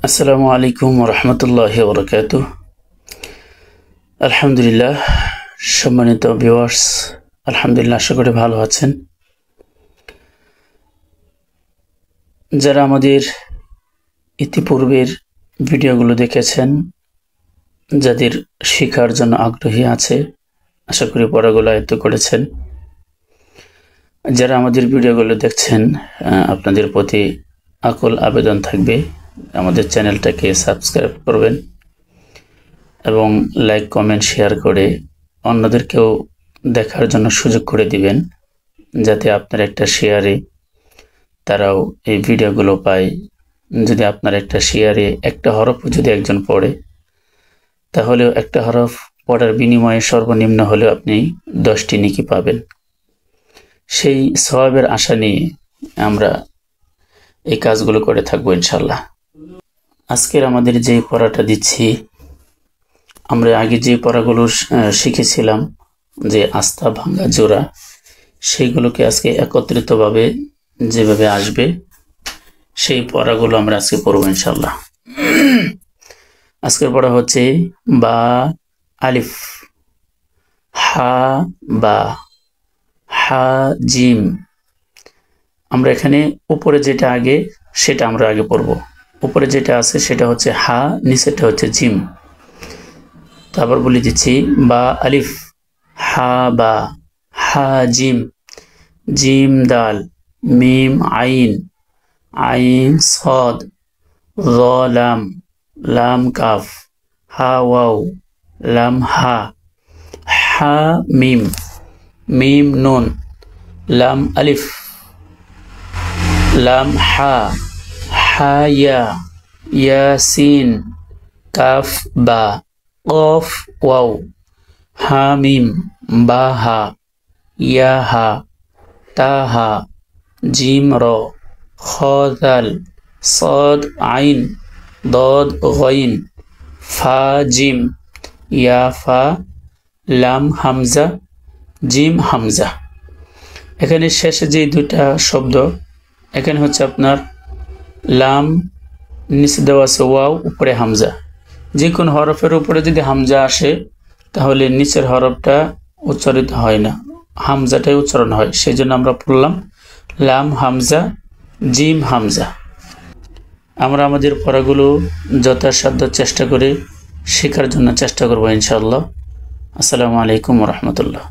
আসসালামু আলাইকুম রহমতুল্লাহি ওবরাকাতুহ। আলহামদুলিল্লাহ, সম্মানিত ভিউয়ার্স, আলহামদুলিল্লাহ, আশা করি ভালো আছেন। যারা আমাদের ইতিপূর্বের ভিডিওগুলো দেখেছেন, যাদের শেখার জন্য আগ্রহী আছে, আশা করি পড়াগুলো আয়ত্ত করেছেন। যারা আমাদের ভিডিওগুলো দেখছেন, আপনাদের প্রতি আকুল আবেদন থাকবে আমাদের চ্যানেলটাকে সাবস্ক্রাইব করবেন এবং লাইক, কমেন্ট, শেয়ার করে অন্যদেরকেও দেখার জন্য সুযোগ করে দিবেন, যাতে আপনার একটা শেয়ারে তারাও এই ভিডিওগুলো পায়। যদি আপনার একটা শেয়ারে একটা হরফও যদি একজন পড়ে, তাহলেও একটা হরফ পড়ার বিনিময়ে সর্বনিম্ন হলেও আপনি 10টি নেকি পাবেন। সেই সওয়াবের আশা নিয়ে আমরা এই কাজগুলো করে থাকবো ইনশাল্লাহ। আজকের আমাদের যে পড়াটা দিচ্ছি, আমরা আগে যে পড়াগুলো শিখেছিলাম, যে আস্থা, ভাঙ্গা, জোড়া, সেইগুলোকে আজকে একত্রিতভাবে যেভাবে আসবে সেই পড়াগুলো আমরা আজকে পড়ব ইনশাল্লাহ। আজকের পড়া হচ্ছে বা আলিফ, হা বা, হা জিম। আমরা এখানে উপরে যেটা আগে সেটা আমরা আগে পড়ব। উপরে যেটা আছে সেটা হচ্ছে হা, নিচেটা হচ্ছে জিম। তারপর বলে দিচ্ছি বা আলিফ, হা বা, হা জিম, জিম দাল, মিম আইন, আইন সদ, র লাম, লাম কাফ, হা ওয়াও, লাম হা, হা মিম, মিম নুন, লাম আলিফ, লাম হা, হা ইয়া, ইয়া সিন, কাফ বা, কফ ওয়াও, হা মিম, বা হা, ইয়া হা, তা হা, জিম র, খ দাল, সদ আইন, দদ গইন, ফা জিম, ইয়া ফা, লাম হামজা, জিম হামজা। এখানে শেষে যে দুইটা শব্দ, এখানে হচ্ছে আপনার লাম, নিচে দেওয়া আছে ওয়াও, উপরে হামজা। যে কোনো হরফের উপরে যদি হামজা আসে তাহলে নিচের হরফটা উচ্চারিত হয় না, হামজাটাই উচ্চারণ হয়। সেই জন্য আমরা পড়লাম লাম হামজা, জিম হামজা। আমরা আমাদের পড়াগুলো যথাসাধ্য চেষ্টা করে শেখার জন্য চেষ্টা করবো ইনশাআল্লাহ। আসসালামু আলাইকুম রহমতুল্লাহ।